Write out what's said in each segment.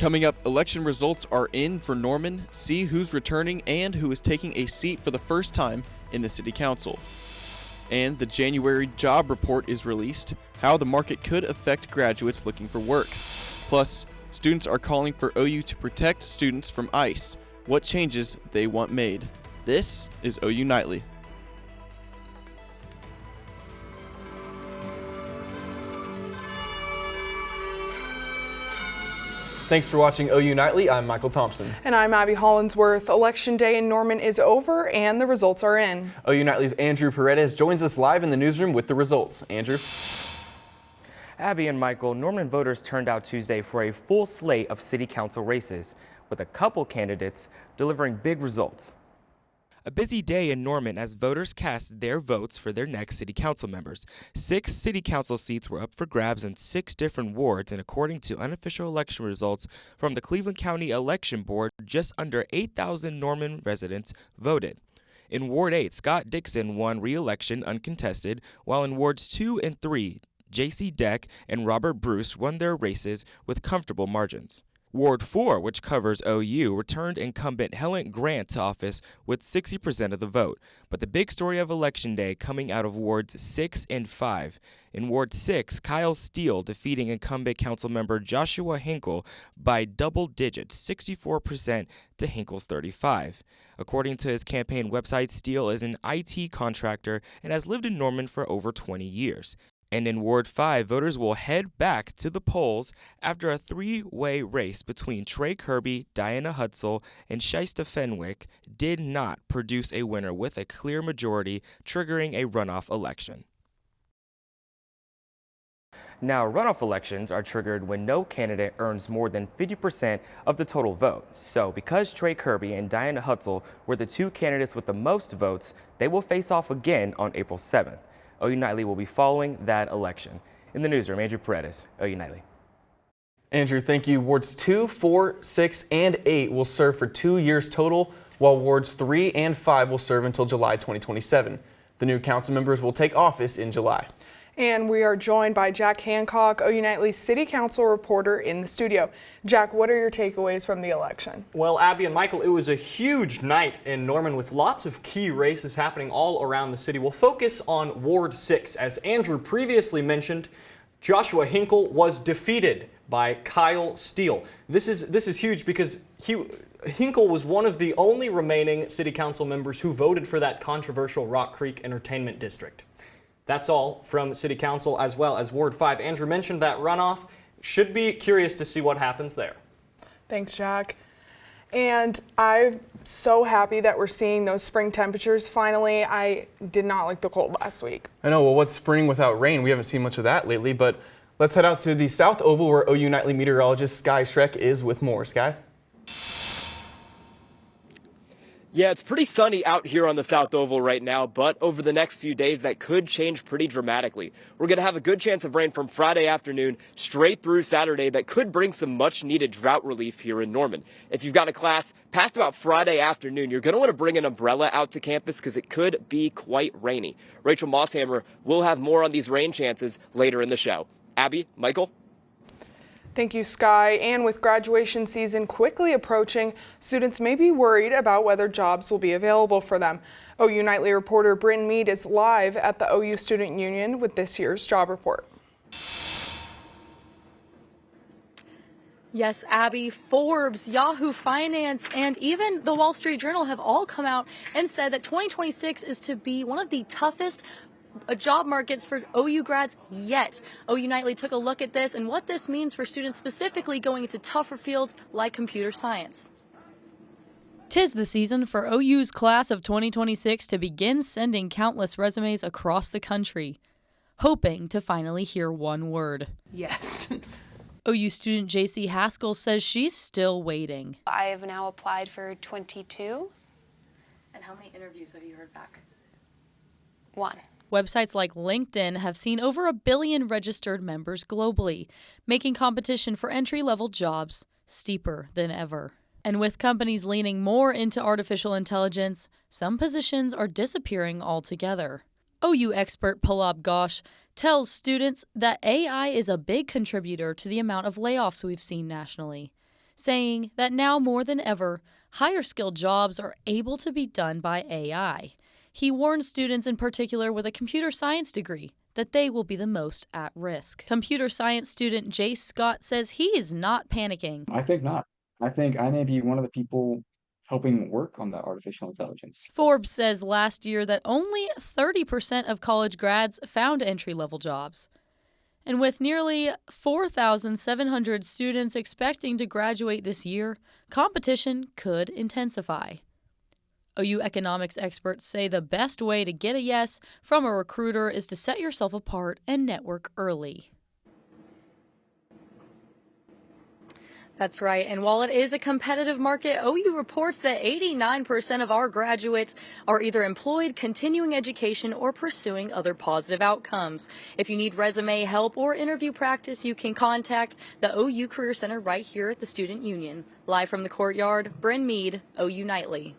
Coming up, election results are in for Norman. See who's returning and who is taking a seat for the first time in the city council. And the January job report is released, how the market could affect graduates looking for work. Plus, students are calling for OU to protect students from ICE, what changes they want made. This is OU Nightly. Thanks for watching OU Nightly. I'm Michael Thompson. And I'm Abby Hollinsworth. Election day in Norman is over and the results are in. OU Nightly's Andrew Paredes joins us live in the newsroom with the results. Andrew? Abby and Michael, Norman voters turned out Tuesday for a full slate of city council races, with a couple candidates delivering big results. A busy day in Norman as voters cast their votes for their next city council members. 6 city council seats were up for grabs in 6 different wards, and according to unofficial election results from the Cleveland County Election Board, just under 8,000 Norman residents voted. In Ward 8, Scott Dixon won re-election uncontested, while in Wards 2 and 3, J.C. Deck and Robert Bruce won their races with comfortable margins. Ward 4, which covers OU, returned incumbent Helen Grant to office with 60% of the vote. But the big story of Election Day coming out of Wards 6 and 5. In Ward 6, Kyle Steele defeating incumbent councilmember Joshua Hinkle by double digits, 64% to Hinkle's 35%. According to his campaign website, Steele is an IT contractor and has lived in Norman for over 20 years. And in Ward 5, voters will head back to the polls after a 3-way race between Trey Kirby, Diana Hutzel, and Shista Fenwick did not produce a winner with a clear majority, triggering a runoff election. Now, runoff elections are triggered when no candidate earns more than 50% of the total vote. So, because Trey Kirby and Diana Hutzel were the 2 candidates with the most votes, they will face off again on April 7th. OU Nightly will be following that election. In the newsroom, Andrew Paredes, OU Nightly. Andrew, thank you. Wards 2, 4, 6, and 8 will serve for 2 years total, while Wards 3 and 5 will serve until July 2027. The new council members will take office in July. And we are joined by Jack Hancock, OU Nightly's City Council reporter in the studio. Jack, what are your takeaways from the election? Well, Abby and Michael, it was a huge night in Norman with lots of key races happening all around the city. We'll focus on Ward 6. As Andrew previously mentioned, Joshua Hinkle was defeated by Kyle Steele. This is huge because Hinkle was one of the only remaining city council members who voted for that controversial Rock Creek Entertainment District. That's all from City Council as well as Ward 5. Andrew mentioned that runoff. Should be curious to see what happens there. Thanks, Jack. And I'm so happy that we're seeing those spring temperatures finally. I did not like the cold last week. I know, well, what's spring without rain? We haven't seen much of that lately, but let's head out to the South Oval where OU Nightly meteorologist Sky Schreck is with more. Sky? Yeah, it's pretty sunny out here on the South Oval right now, but over the next few days, that could change pretty dramatically. We're going to have a good chance of rain from Friday afternoon straight through Saturday that could bring some much-needed drought relief here in Norman. If you've got a class past about Friday afternoon, you're going to want to bring an umbrella out to campus because it could be quite rainy. Rachel Mosshammer will have more on these rain chances later in the show. Abby, Michael? Thank you, Sky. And with graduation season quickly approaching, students may be worried about whether jobs will be available for them. OU Nightly reporter Bryn Mead is live at the OU Student Union with this year's job report. Yes, Abby, Forbes, Yahoo Finance, and even the Wall Street Journal have all come out and said that 2026 is to be one of the toughest job markets for OU grads yet. OU Nightly took a look at this and what this means for students specifically going into tougher fields like computer science. 'Tis the season for OU's class of 2026 to begin sending countless resumes across the country, hoping to finally hear one word. Yes. OU student JC Haskell says she's still waiting. I have now applied for 22. And how many interviews have you heard back? 1. Websites like LinkedIn have seen over 1 billion registered members globally, making competition for entry-level jobs steeper than ever. And with companies leaning more into artificial intelligence, some positions are disappearing altogether. OU expert Palab Ghosh tells students that AI is a big contributor to the amount of layoffs we've seen nationally. saying that now more than ever, higher skilled jobs are able to be done by AI. He warns students in particular with a computer science degree that they will be the most at risk. Computer science student Jace Scott says he is not panicking. I think not. I think I may be one of the people helping work on that artificial intelligence. Forbes says last year that only 30% of college grads found entry-level jobs. And with nearly 4,700 students expecting to graduate this year, competition could intensify. OU economics experts say the best way to get a yes from a recruiter is to set yourself apart and network early. That's right. And while it is a competitive market, OU reports that 89% of our graduates are either employed, continuing education, or pursuing other positive outcomes. If you need resume help or interview practice, you can contact the OU Career Center right here at the Student Union. Live from the courtyard, Bryn Mead, OU Nightly.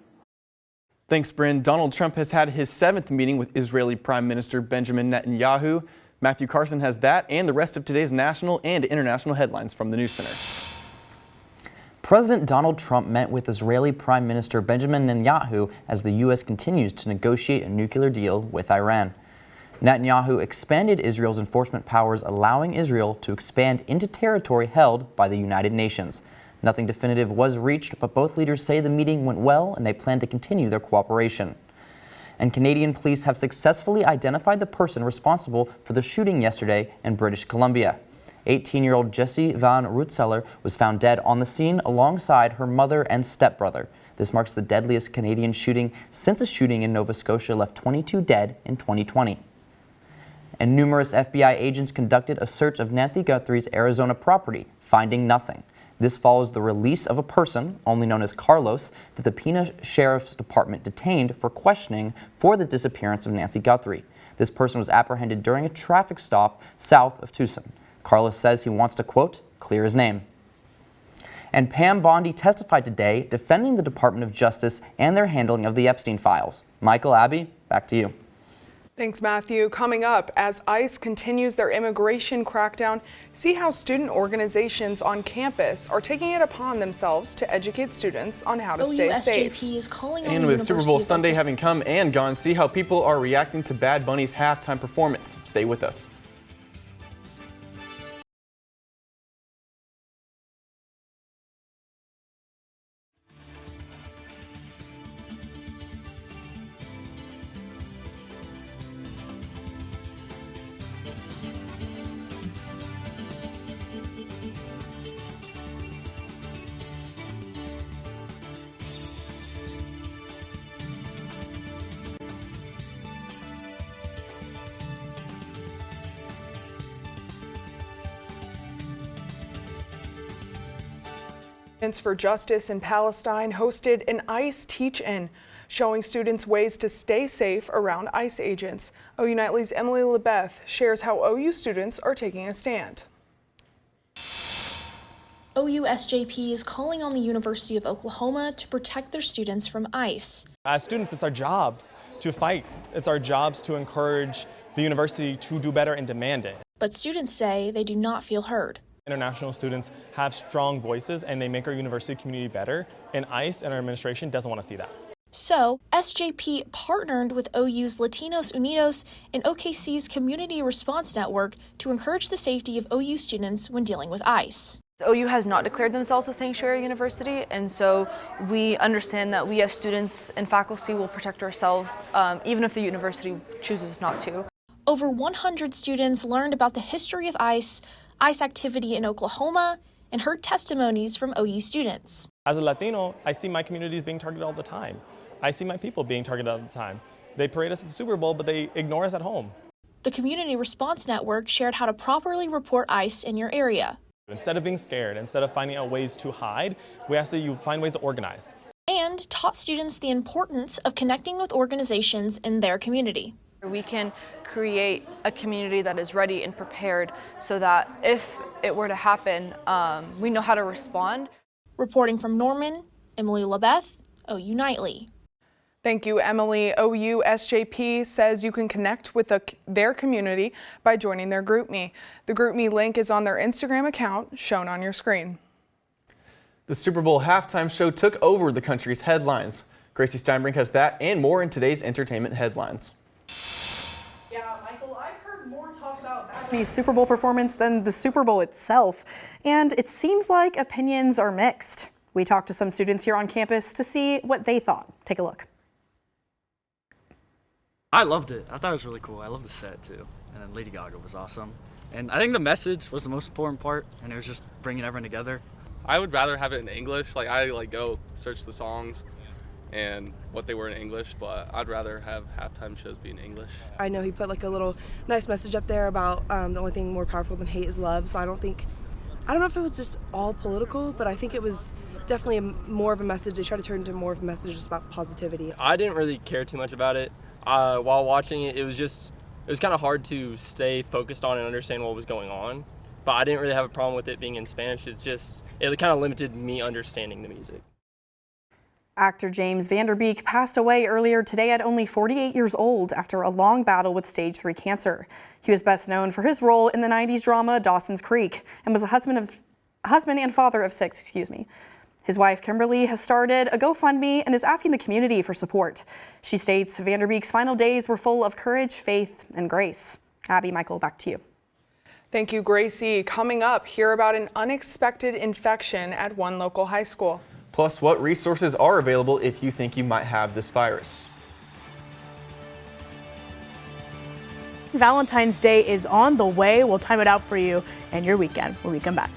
Thanks, Bryn. Donald Trump has had his 7th meeting with Israeli Prime Minister Benjamin Netanyahu. Matthew Carson has that and the rest of today's national and international headlines from the News Center. President Donald Trump met with Israeli Prime Minister Benjamin Netanyahu as the U.S. continues to negotiate a nuclear deal with Iran. Netanyahu expanded Israel's enforcement powers, allowing Israel to expand into territory held by the United Nations. Nothing definitive was reached, but both leaders say the meeting went well and they plan to continue their cooperation. And Canadian police have successfully identified the person responsible for the shooting yesterday in British Columbia. 18-year-old Jessie Van Rootseller was found dead on the scene alongside her mother and stepbrother. This marks the deadliest Canadian shooting since a shooting in Nova Scotia left 22 dead in 2020. And numerous FBI agents conducted a search of Nancy Guthrie's Arizona property, finding nothing. This follows the release of a person, only known as Carlos, that the Pena Sheriff's Department detained for questioning for the disappearance of Nancy Guthrie. This person was apprehended during a traffic stop south of Tucson. Carlos says he wants to, quote, clear his name. And Pam Bondi testified today defending the Department of Justice and their handling of the Epstein files. Michael, Abby, back to you. Thanks, Matthew. Coming up, as ICE continues their immigration crackdown, see how student organizations on campus are taking it upon themselves to educate students on how to stay safe. Is calling on And with Super Bowl Sunday having come and gone, see how people are reacting to Bad Bunny's halftime performance. Stay with us. For Justice in Palestine hosted an ICE teach-in, showing students ways to stay safe around ICE agents. OU Nightly's Emily LaBeth shares how OU students are taking a stand. OU SJP is calling on the University of Oklahoma to protect their students from ICE. As students, it's our jobs to fight. It's our jobs to encourage the university to do better and demand it. But students say they do not feel heard. International students have strong voices and they make our university community better, and ICE and our administration doesn't want to see that. So, SJP partnered with OU's Latinos Unidos and OKC's Community Response Network to encourage the safety of OU students when dealing with ICE. OU has not declared themselves a sanctuary university, and so we understand that we as students and faculty will protect ourselves even if the university chooses not to. Over 100 students learned about the history of ICE activity in Oklahoma, and heard testimonies from OU students. As a Latino, I see my communities being targeted all the time. I see my people being targeted all the time. They parade us at the Super Bowl, but they ignore us at home. The Community Response Network shared how to properly report ICE in your area. Instead of being scared, instead of finding out ways to hide, we ask that you find ways to organize. And taught students the importance of connecting with organizations in their community. We can create a community that is ready and prepared so that if it were to happen, we know how to respond. Reporting from Norman, Emily LaBeth, OU Nightly. Thank you, Emily. OU SJP says you can connect with their community by joining their GroupMe. The GroupMe link is on their Instagram account shown on your screen. The Super Bowl halftime show took over the country's headlines. Gracie Steinbrink has that and more in today's entertainment headlines. Yeah, Michael, I've heard more talk about the Super Bowl performance than the Super Bowl itself, and it seems like opinions are mixed. We talked to some students here on campus to see what they thought. Take a look. I loved it. I thought it was really cool. I love the set too. And then Lady Gaga was awesome. And I think the message was the most important part, and it was just bringing everyone together. I would rather have it in English. Like I go search the songs and what they were in English, but I'd rather have halftime shows be in English. I know he put like a little nice message up there about the only thing more powerful than hate is love. So I don't know if it was just all political, but I think it was definitely more of a message. They tried to turn into more of a message just about positivity. I didn't really care too much about it. While watching it, it was kind of hard to stay focused on and understand what was going on. But I didn't really have a problem with it being in Spanish. It kind of limited me understanding the music. Actor James Van Der Beek passed away earlier today at only 48 years old after a long battle with stage 3 cancer. He was best known for his role in the 90s drama Dawson's Creek and was a husband and father of 6, His wife Kimberly has started a GoFundMe and is asking the community for support. She states Van Der Beek's final days were full of courage, faith, and grace. Abby, Michael, back to you. Thank you, Gracie. Coming up, hear about an unexpected infection at one local high school. Plus, what resources are available if you think you might have this virus. Valentine's Day is on the way. We'll time it out for you and your weekend when we come back.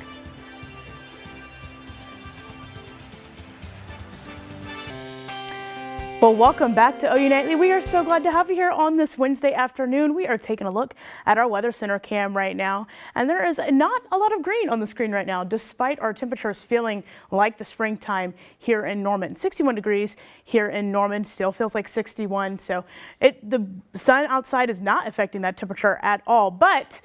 Well, welcome back to OU Nightly. We are so glad to have you here on this Wednesday afternoon. We are taking a look at our Weather Center cam right now, and there is not a lot of green on the screen right now, despite our temperatures feeling like the springtime here in Norman. 61 degrees here in Norman, still feels like 61, so the sun outside is not affecting that temperature at all. But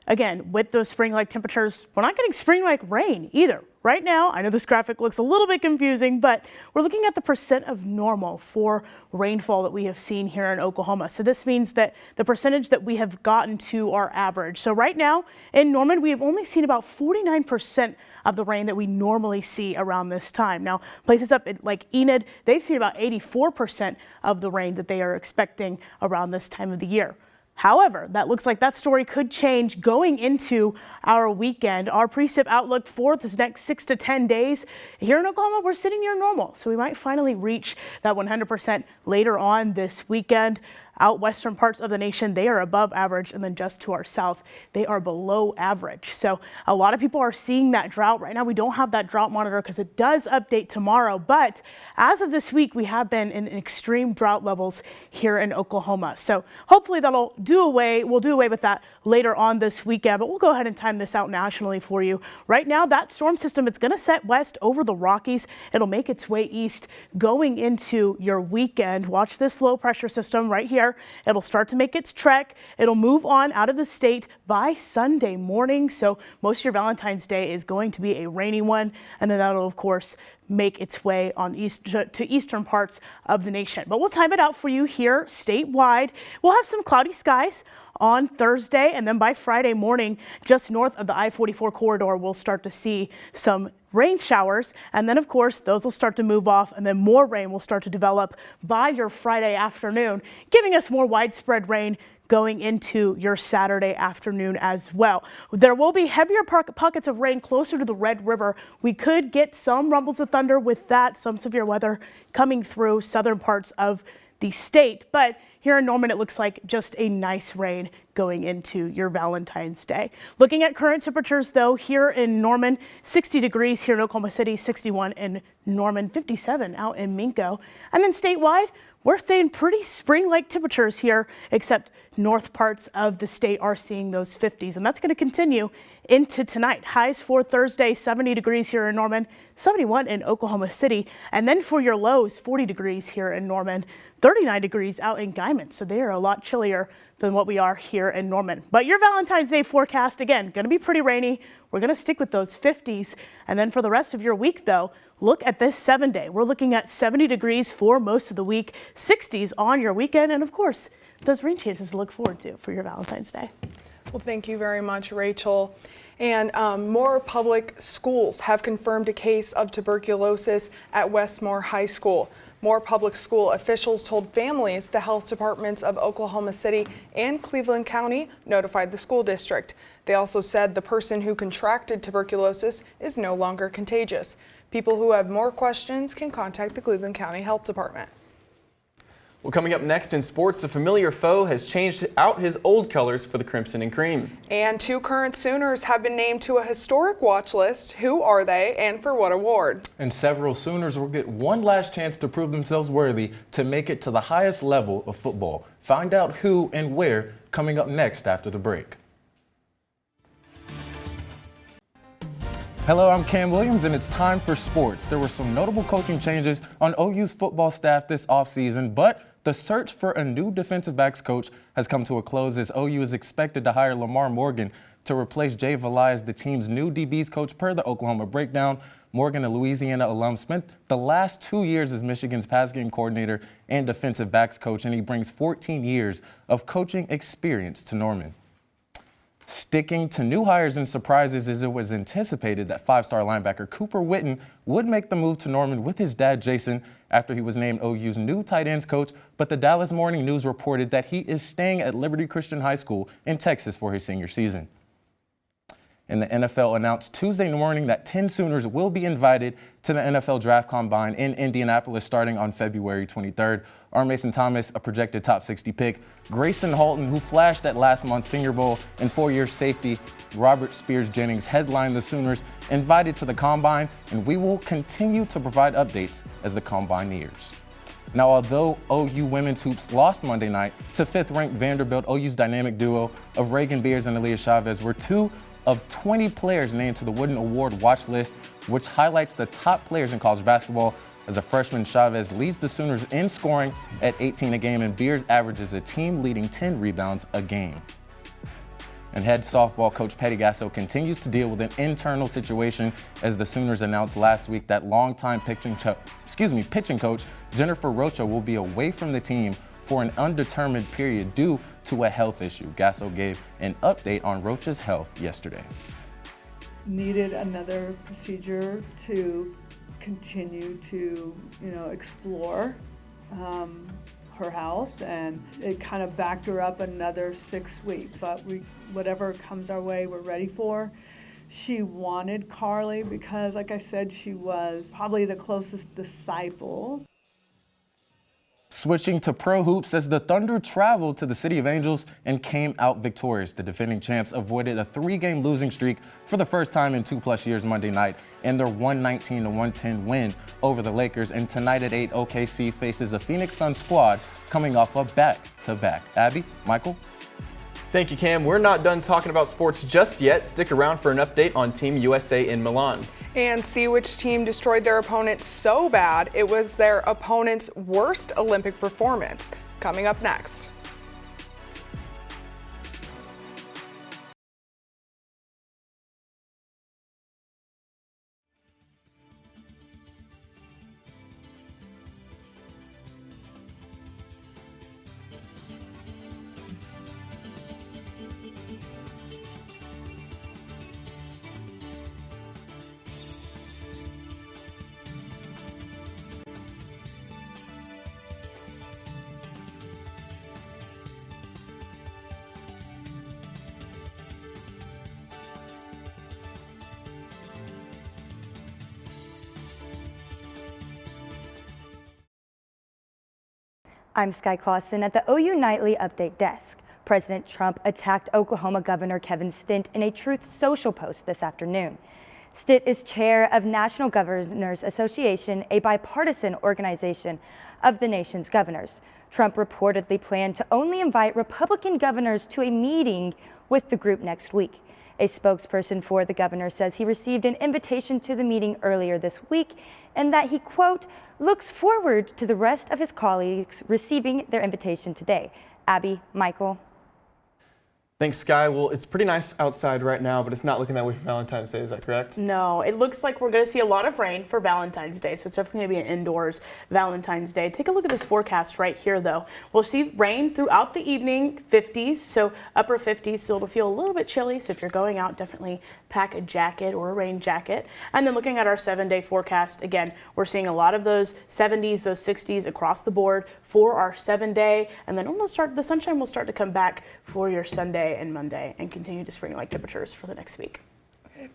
again, with those spring-like temperatures, we're not getting spring-like rain either. Right now, I know this graphic looks a little bit confusing, but we're looking at the percent of normal for rainfall that we have seen here in Oklahoma. So this means that the percentage that we have gotten to our average. So right now in Norman, we have only seen about 49% of the rain that we normally see around this time. Now, places up like Enid, they've seen about 84% of the rain that they are expecting around this time of the year. However, that looks like that story could change going into our weekend. Our precip outlook for this next 6 to 10 days here in Oklahoma, we're sitting near normal. So we might finally reach that 100% later on this weekend. Out western parts of the nation, they are above average, and then just to our south, they are below average. So a lot of people are seeing that drought. Right now, we don't have that drought monitor because it does update tomorrow. But as of this week, we have been in extreme drought levels here in Oklahoma. So hopefully we'll do away with that later on this weekend. But we'll go ahead and time this out nationally for you. Right now, that storm system, it's going to set west over the Rockies. It'll make its way east going into your weekend. Watch this low pressure system right here. It'll start to make its trek. It'll move on out of the state by Sunday morning. So most of your Valentine's Day is going to be a rainy one. And then that'll, of course, make its way on to eastern parts of the nation. But we'll time it out for you here statewide. We'll have some cloudy skies on Thursday, and then by Friday morning, just north of the I-44 corridor, we'll start to see some rain showers, and then of course those will start to move off, and then more rain will start to develop by your Friday afternoon, giving us more widespread rain going into your Saturday afternoon as well. There will be heavier pockets of rain closer to the Red River. We could get some rumbles of thunder with that, some severe weather coming through southern parts of the state, but here in Norman, it looks like just a nice rain going into your Valentine's Day. Looking at current temperatures, though, here in Norman, 60 degrees here in Oklahoma City, 61 in Norman, 57 out in Minco. And then statewide, we're staying pretty spring-like temperatures here, except north parts of the state are seeing those 50s, and that's going to continue into tonight. Highs for Thursday, 70 degrees here in Norman, 71 in Oklahoma City, and then for your lows, 40 degrees here in Norman, 39 degrees out in Guymon, so they are a lot chillier than what we are here in Norman. But your Valentine's Day forecast, again, going to be pretty rainy. We're going to stick with those 50s, and then for the rest of your week, though, look at this 7-day. We're looking at 70 degrees for most of the week, 60s on your weekend, and of course, those rain chances to look forward to for your Valentine's Day. Well, thank you very much, Rachel. And more public schools have confirmed a case of tuberculosis at Westmore High School. More public school officials told families the health departments of Oklahoma City and Cleveland County notified the school district. They also said the person who contracted tuberculosis is no longer contagious. People who have more questions can contact the Cleveland County Health Department. Well, coming up next in sports, a familiar foe has changed out his old colors for the Crimson and Cream. And 2 current Sooners have been named to a historic watch list. Who are they and for what award? And several Sooners will get one last chance to prove themselves worthy to make it to the highest level of football. Find out who and where coming up next after the break. Hello, I'm Cam Williams, and it's time for sports. There were some notable coaching changes on OU's football staff this offseason, but the search for a new defensive backs coach has come to a close as OU is expected to hire Lamar Morgan to replace Jay Valai as the team's new DBs coach per the Oklahoma Breakdown. Morgan, a Louisiana alum, spent the last 2 years as Michigan's pass game coordinator and defensive backs coach, and he brings 14 years of coaching experience to Norman. Sticking to new hires and surprises, as it was anticipated that 5-star linebacker Cooper Witten would make the move to Norman with his dad Jason after he was named OU's new tight ends coach, but the Dallas Morning News reported that he is staying at Liberty Christian High School in Texas for his senior season. And the NFL announced Tuesday morning that 10 Sooners will be invited to the NFL Draft Combine in Indianapolis starting on February 23rd. R. Mason Thomas, a projected top 60 pick. Grayson Halton, who flashed at last month's Senior Bowl, and 4-year safety Robert Spears Jennings headlined the Sooners invited to the Combine, and we will continue to provide updates as the Combine nears. Now, although OU women's hoops lost Monday night to 5th-ranked Vanderbilt, OU's dynamic duo of Reagan Beers and Aaliyah Chavez were 2 of 20 players named to the Wooden Award watch list, which highlights the top players in college basketball. As a freshman, Chavez leads the Sooners in scoring at 18 a game, and Beers averages a team-leading 10 rebounds a game. And head softball coach Petty Gasso continues to deal with an internal situation as the Sooners announced last week that longtime pitching coach Jennifer Rocha will be away from the team for an undetermined period due to a health issue. Gasso gave an update on Rocha's health yesterday. Needed another procedure to continue to, explore her health, and it kind of backed her up another 6 weeks. But whatever comes our way, we're ready for. She wanted Carly because, like I said, she was probably the closest disciple. Switching to pro hoops as the Thunder traveled to the City of Angels and came out victorious. The defending champs avoided a 3-game losing streak for the first time in 2+ years Monday night in their 119-110 win over the Lakers. And tonight at 8, OKC faces a Phoenix Suns squad coming off a back-to-back. Abby, Michael? Thank you, Cam. We're not done talking about sports just yet. Stick around for an update on Team USA in Milan. And see which team destroyed their opponent so bad it was their opponent's worst Olympic performance. Coming up next. I'm Sky Clausen at the OU Nightly Update Desk. President Trump attacked Oklahoma Governor Kevin Stitt in a Truth Social post this afternoon. Stitt is chair of National Governors Association, a bipartisan organization of the nation's governors. Trump reportedly planned to only invite Republican governors to a meeting with the group next week. A spokesperson for the governor says he received an invitation to the meeting earlier this week and that he, quote, looks forward to the rest of his colleagues receiving their invitation today. Abby, Michael. Thanks, Sky. Well, it's pretty nice outside right now, but it's not looking that way for Valentine's Day. Is that correct? No, it looks like we're going to see a lot of rain for Valentine's Day, so it's definitely going to be an indoors Valentine's Day. Take a look at this forecast right here, though. We'll see rain throughout the evening, 50s, so upper 50s, so it'll feel a little bit chilly. So if you're going out, definitely pack a jacket or a rain jacket. And then looking at our 7-day forecast, again, we're seeing a lot of those 70s, those 60s across the board for our 7-day, and then the sunshine will start to come back for your Sunday and Monday and continue to spring-like temperatures for the next week.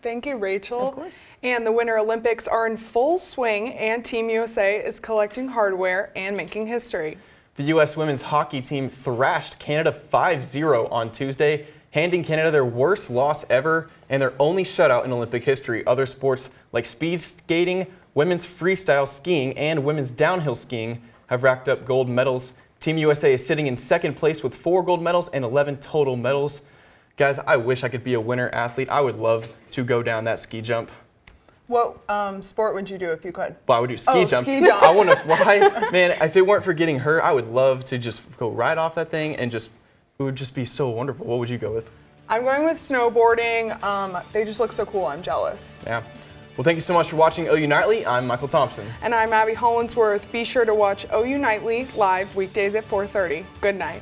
Thank you, Rachel. Of course. And the Winter Olympics are in full swing, and Team USA is collecting hardware and making history. The U.S. women's hockey team thrashed Canada 5-0 on Tuesday, handing Canada their worst loss ever and their only shutout in Olympic history. Other sports like speed skating, women's freestyle skiing, and women's downhill skiing have racked up gold medals. Team USA is sitting in second place with 4 gold medals and 11 total medals. Guys, I wish I could be a winter athlete. I would love to go down that ski jump. What sport would you do if you could? Well, I would do ski jump. Ski jump. I want to fly. Man, if it weren't for getting hurt, I would love to just go right off that thing and it would just be so wonderful. What would you go with? I'm going with snowboarding. They just look so cool. I'm jealous. Yeah. Well, thank you so much for watching OU Nightly. I'm Michael Thompson. And I'm Abby Hollinsworth. Be sure to watch OU Nightly live weekdays at 4:30. Good night.